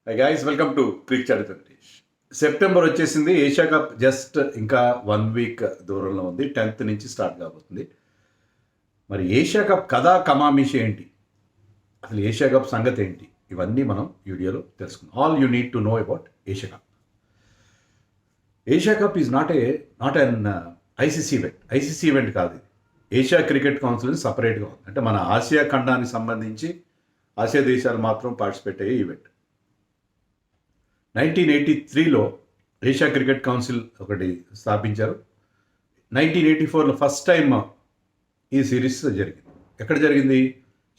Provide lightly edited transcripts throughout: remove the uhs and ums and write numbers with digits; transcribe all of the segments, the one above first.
High guys, welcome to క్రిక్ చరిత్రదేశ్. September వచ్చేసింది. ఏషియా కప్ జస్ట్ ఇంకా 1 వీక్ దూరంలో ఉంది. 10th నుంచి స్టార్ట్ కాబోతుంది. మరి ఏషియా కప్ కథా కమామిషి ఏంటి, అసలు ఏషియా కప్ సంగతి ఏంటి, ఇవన్నీ మనం ఈ వీడియోలో తెలుసుకుందాం. All you need to know about Asia cup. Asia cup is not an ICC event. ICC event కాదు ఇది. ఏషియా క్రికెట్ కౌన్సిల్ సపరేట్గా ఉంది. అంటే మన ఆసియా ఖండానికి సంబంధించి ఆసియా దేశాలు మాత్రం పార్టిసిపేట్ అయ్యే ఈవెంట్. 1983లో ఏషియా క్రికెట్ కౌన్సిల్ ఒకటి స్థాపించారు. 1984లో ఫస్ట్ టైం ఈ సిరీస్ జరిగింది. ఎక్కడ జరిగింది?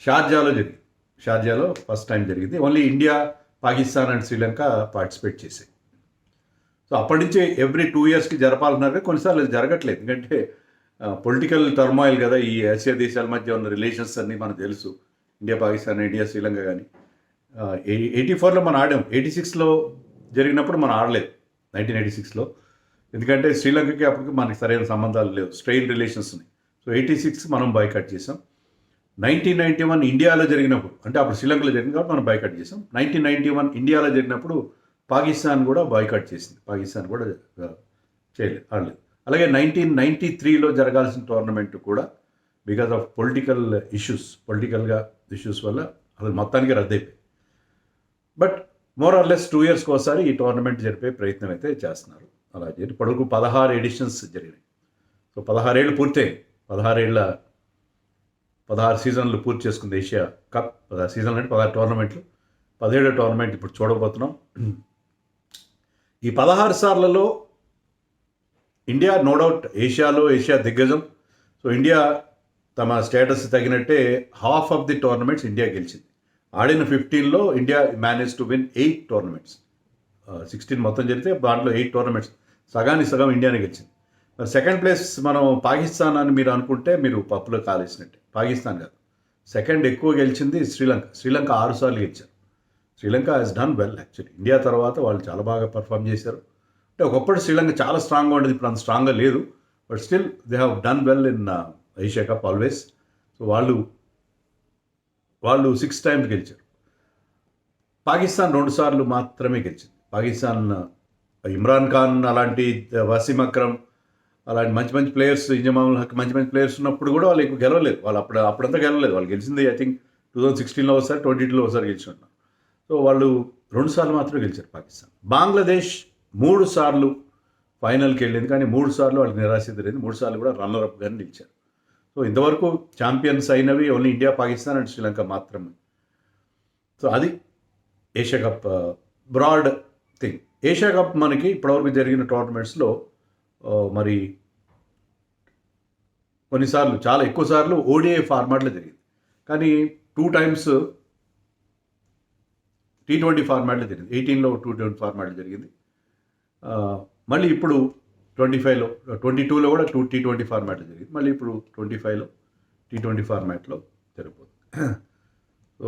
షార్జాలో జరిగింది. షార్జాలో ఫస్ట్ టైం జరిగింది. Only India, Pakistan and Sri Lanka participate చేసాయి. సో అప్పటి నుంచి ఎవ్రీ 2 yearsకి జరపాలన్నారు. కొన్నిసార్లు అది జరగట్లేదు. ఎందుకంటే పొలిటికల్ టర్మాయిల్ కదా, ఈ ఆసియా దేశాల మధ్య ఉన్న రిలేషన్స్ అన్నీ మనకు తెలుసు. India Pakistan, India Sri Lanka. కానీ 84లో మనం ఆడాం. 86లో జరిగినప్పుడు మనం ఆడలేదు 1986లో. ఎందుకంటే శ్రీలంకకి అప్పటికి మనకి సరైన సంబంధాలు లేవు, స్ట్రెయిన్ రిలేషన్స్ ఉన్నాయి. సో 86 మనం బాయ్కట్ చేసాం. 1991 ఇండియాలో జరిగినప్పుడు, అంటే అప్పుడు శ్రీలంకలో జరిగింది కాబట్టి మనం బాయ్కట్ చేసాం. 1991 ఇండియాలో జరిగినప్పుడు పాకిస్తాన్ కూడా బాయ్కట్ చేసింది. పాకిస్తాన్ కూడా చేయలేదు, ఆడలేదు. అలాగే 1993లో జరగాల్సిన టోర్నమెంట్ కూడా బికాజ్ ఆఫ్ పొలిటికల్ ఇష్యూస్ వల్ల అది మొత్తానికి రద్దయిపోయింది. బట్ మోర్ ఆర్ లెస్ 2 yearsకి ఒకసారి ఈ టోర్నమెంట్ జరిపే ప్రయత్నం అయితే చేస్తున్నారు. అలా జరిగి పొడుగు 16 ఎడిషన్స్ జరిగినాయి. సో 16 ఏళ్ళు పూర్తయింది. 16 సీజన్లు పూర్తి చేసుకుంది ఏషియా కప్. 16 సీజన్లు అంటే 16 టోర్నమెంట్లు. 17వ టోర్నమెంట్ ఇప్పుడు చూడబోతున్నాం. ఈ 16 సార్లలో ఇండియా నో డౌట్ ఏషియా దిగ్గజం. సో ఇండియా తమ స్టేటస్ తగినట్టే half of the tournaments India గెలిచింది. ఆడిన 15లో India manage to win 8 tournaments. 16 మొత్తం జరిగితే దాంట్లో 8 టోర్నమెంట్స్, సగానికి సగం ఇండియానే గెలిచింది. మరి సెకండ్ ప్లేస్ మనం పాకిస్తాన్ అని మీరు అనుకుంటే మీరు పప్పులో కాలేసినట్టే. పాకిస్తాన్ కాదు, సెకండ్ ఎక్కువ గెలిచింది శ్రీలంక 6 సార్లు గెలిచారు. Sri Lanka has done well actually. India తర్వాత వాళ్ళు చాలా బాగా పర్ఫామ్ చేశారు. అంటే ఒకప్పుడు శ్రీలంక చాలా స్ట్రాంగ్గా ఉండేది, ఇప్పుడు అంత స్ట్రాంగ్గా లేదు. But still they have done well in Asia cup always. So వాళ్ళు 6 times గెలిచారు. పాకిస్తాన్ 2 సార్లు మాత్రమే గెలిచింది. పాకిస్తాన్ ఇమ్రాన్ ఖాన్ అలాంటి, వసీం అక్రమ్ అలాంటి మంచి ప్లేయర్స్, ఇంజమాముల్ హక్ మంచి ప్లేయర్స్ ఉన్నప్పుడు కూడా వాళ్ళు ఎక్కువ గెలవలేదు. వాళ్ళు అప్పుడంతా గెలవలేదు. వాళ్ళు గెలిచింది ఐ థింక్ 2016లో ఒకసారి, 22లో ఒకసారి గెలిచినట్టు. సో వాళ్ళు 2 సార్లు మాత్రమే గెలిచారు పాకిస్తాన్. బంగ్లాదేశ్ 3 సార్లు ఫైనల్కి వెళ్ళింది, కానీ 3 సార్లు వాళ్ళకి నిరాశ ఎదురైంది. 3 సార్లు కూడా రన్నర్అప్గానే నిలిచారు. సో ఇంతవరకు ఛాంపియన్స్ అయినవి only India, Pakistan and Sri Lanka మాత్రమే. సో అది Asia Cup broad thing. Asia Cup మనకి ఇప్పటివరకు జరిగిన టోర్నమెంట్స్లో మరి కొన్నిసార్లు, చాలా ఎక్కువ సార్లు ఓడిఐ ఫార్మాట్లో జరిగింది. కానీ 2 times T20 ఫార్మాట్లో జరిగింది. 18లో T20 ఫార్మాట్లో జరిగింది. మళ్ళీ ఇప్పుడు 25లో, 22లో కూడా T20 ఫార్మాట్లో జరిగింది. మళ్ళీ ఇప్పుడు 25లో T20 ఫార్మాట్లో జరగబోతుంది. సో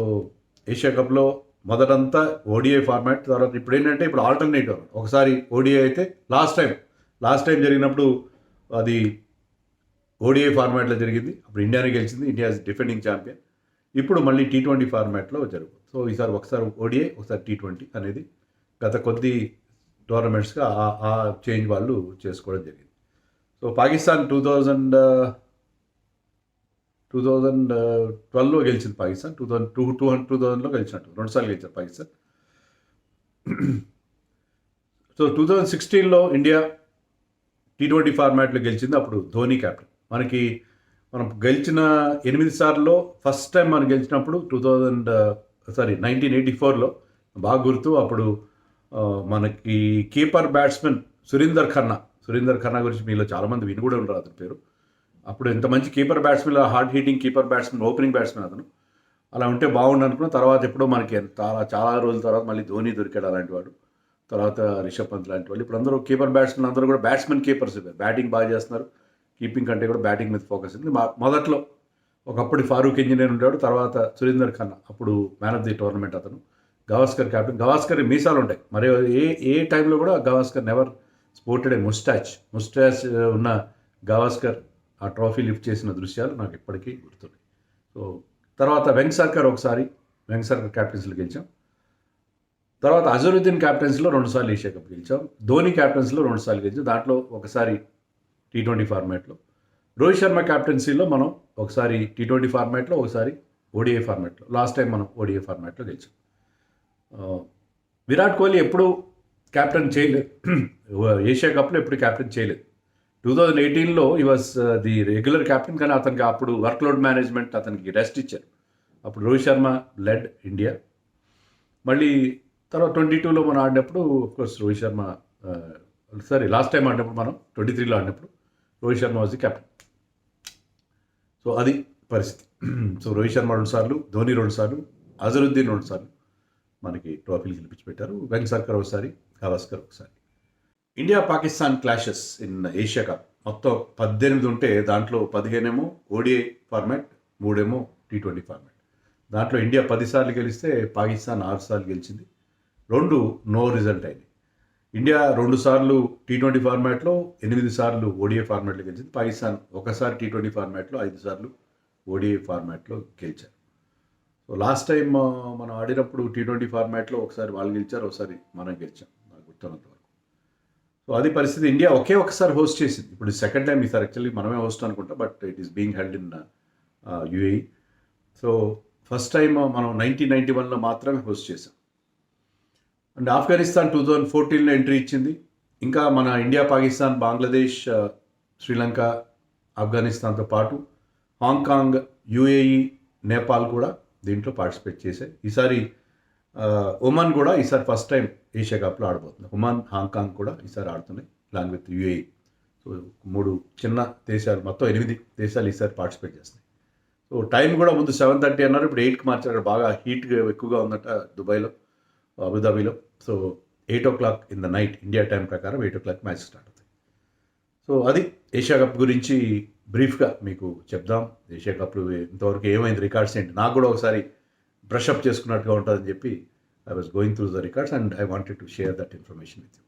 ఏషియా కప్లో మొదటంతా ఓడిఐ ఫార్మాట్, తర్వాత ఇప్పుడు ఏంటంటే ఇప్పుడు ఆల్టర్నేటివ్. ఒకసారి ఓడిఐ అయితే లాస్ట్ టైం జరిగినప్పుడు అది ఓడిఐ ఫార్మాట్లో జరిగింది. అప్పుడు ఇండియానే గెలిచింది. India defending champion. ఇప్పుడు మళ్ళీ T20 ఫార్మాట్లో జరుగుతుంది. సో ఈసారి ఒకసారి ఓడిఐ, ఒకసారి T20 అనేది గత కొద్ది టోర్నమెంట్స్గా ఆ చేంజ్ వాళ్ళు చేసుకోవడం జరిగింది. సో పాకిస్తాన్ 2012లో గెలిచింది. పాకిస్తాన్ 2000లో గెలిచినట్టు 2 సార్లు గెలిచారు పాకిస్తాన్. సో 2016లో ఇండియా T20 ఫార్మాట్లో గెలిచింది. అప్పుడు ధోని కెప్టెన్. మనం గెలిచిన 8 సార్లో ఫస్ట్ టైం మనం గెలిచినప్పుడు 1984లో బాగా గుర్తు. అప్పుడు మనకి కీపర్ బ్యాట్స్మెన్ సురీందర్ ఖన్నా గురించి మీలో చాలామంది విని కూడా ఉండరు అతని పేరు. అప్పుడు ఎంత మంచి keeper batsmen, hard heating keeper batsmen, opening batsmen అతను. అలా ఉంటే బాగుండు అనుకున్న తర్వాత ఎప్పుడో మనకి చాలా రోజుల తర్వాత మళ్ళీ ధోని దొరికాడు అలాంటి వాడు. తర్వాత రిషబ్ పంత్ లాంటి వాళ్ళు. ఇప్పుడు అందరూ కీపర్ బ్యాట్స్మెన్ అందరూ కూడా బ్యాట్స్మెన్ కీపర్స్. బ్యాటింగ్ బాగా చేస్తున్నారు, కీపింగ్ కంటే కూడా బ్యాటింగ్ మీద ఫోకస్ ఉంది. మొదట్లో ఒకప్పుడు ఫారూక్ ఇంజనీర్ ఉండేవాడు, తర్వాత సురీందర్ ఖన్నా, అప్పుడు మ్యాన్ ఆఫ్ ది టోర్నమెంట్ అతను. గవాస్కర్ కెప్టెన్. గవాస్కర్ మీసాలు ఉంటాయి. మరి ఏ టైంలో కూడా గవాస్కర్ నెవర్ స్పోర్టెడ్ ఏ ముస్టాచ్ ఉన్న గవాస్కర్ ఆ ట్రోఫీ లిఫ్ట్ చేసిన దృశ్యాలు నాకు ఇప్పటికీ గుర్తున్నాయి. సో తర్వాత వెంకసర్కర్ కెప్టెన్సీలో గెలిచాం. తర్వాత అజరుద్దీన్ క్యాప్టెన్సీలో 2 సార్లు ఏషియా కప్ గెలిచాం. ధోని క్యాప్టెన్సీలో 2 సార్లు గెలిచాం. దాంట్లో ఒకసారి T20 ఫార్మాట్లో. రోహిత్ శర్మ క్యాప్టెన్సీలో మనం ఒకసారి T20 ఫార్మాట్లో, ఒకసారి ఓడిఐ ఫార్మాట్లో. లాస్ట్ టైం మనం ఓడిఐ ఫార్మాట్లో గెలిచాం. విరాట్ కోహ్లీ ఎప్పుడూ క్యాప్టెన్ చేయలేదు. ఏషియా కప్లో ఎప్పుడు క్యాప్టెన్ చేయలేదు. 2018లో ఈ వాజ్ ది రెగ్యులర్ క్యాప్టెన్, కానీ అతనికి అప్పుడు వర్క్లోడ్ మేనేజ్మెంట్ అతనికి రెస్ట్ ఇచ్చారు. అప్పుడు రోహిత్ శర్మ లెడ్ ఇండియా. మళ్ళీ తర్వాత 22లో మనం ఆడినప్పుడు course Rohit Sharma last time ఆడినప్పుడు మనం 23లో ఆడినప్పుడు Rohit Sharma was the captain. So అది పరిస్థితి. సో రోహిత్ శర్మ 2 సార్లు, ధోని 2 సార్లు, అజరుద్దీన్ 2 సార్లు మనకి ట్రోఫీలు గెలిపించి పెట్టారు. వెంకసర్కర్ ఒకసారి, గవాస్కర్ ఒకసారి. India Pakistan clashes in Asia cup మొత్తం 18 ఉంటే దాంట్లో 15 ఏమో ఓడిఐ ఫార్మాట్, 3 ఏమో T20 ఫార్మాట్. దాంట్లో ఇండియా 10 సార్లు గెలిస్తే పాకిస్తాన్ 6 సార్లు గెలిచింది. 2 నో రిజల్ట్ అయింది. ఇండియా 2 సార్లు T20 ఫార్మాట్లో, 8 సార్లు ఓడిఐ ఫార్మాట్లో గెలిచింది. పాకిస్తాన్ ఒకసారి T20 ఫార్మాట్లో, 5 సార్లు ఓడిఐ ఫార్మాట్లో గెలిచారు. సో లాస్ట్ టైం మనం ఆడినప్పుడు T20 ఫార్మాట్లో ఒకసారి వాళ్ళు గెలిచారు, ఒకసారి మనం గెలిచాం నాకు గుర్తున్నంత వరకు. సో అది పరిస్థితి. ఇండియా ఒకసారి హోస్ట్ చేసింది. ఇప్పుడు సెకండ్ టైం ఈసారి యాక్చువల్లీ మనమే హోస్ట్ అనుకుంటా, but it is being held in UAE. So first time మనం 1991లో మాత్రమే హోస్ట్ చేసాం. అండ్ ఆఫ్ఘనిస్తాన్ 2014లో ఎంట్రీ ఇచ్చింది. ఇంకా మన ఇండియా, పాకిస్తాన్, బంగ్లాదేశ్, శ్రీలంక, ఆఫ్ఘనిస్తాన్తో పాటు హాంకాంగ్, UAE, నేపాల్ కూడా దీంట్లో పార్టిసిపేట్ చేశాయి. ఈసారి ఒమన్ కూడా ఈసారి ఫస్ట్ టైం ఏషియా కప్లో ఆడబోతుంది. ఒమన్, హాంకాంగ్ కూడా ఈసారి ఆడుతున్నాయి లాంగ్ విత్ UAE. సో 3 చిన్న దేశాలు, మొత్తం 8 దేశాలు ఈసారి పార్టిసిపేట్ చేస్తున్నాయి. సో టైం కూడా ముందు 7:30 అన్నారు, ఇప్పుడు 8కి మార్చారు. అక్కడ బాగా హీట్ ఎక్కువగా ఉందట దుబాయ్లో, అబుదాబీలో. So 8 o'clock in the night India time ప్రకారం 8 o'clock మ్యాచ్ స్టార్ట్ అవుతాయి. సో అది ఏషియా కప్ గురించి బ్రీఫ్గా మీకు చెప్దాం. ఏషియా కప్లో ఇంతవరకు ఏమైంది, రికార్డ్స్ ఏంటి, నాకు కూడా ఒకసారి బ్రష్ అప్ చేసుకున్నట్టుగా ఉంటుందని చెప్పి I was going through the records and I wanted to share that information with you.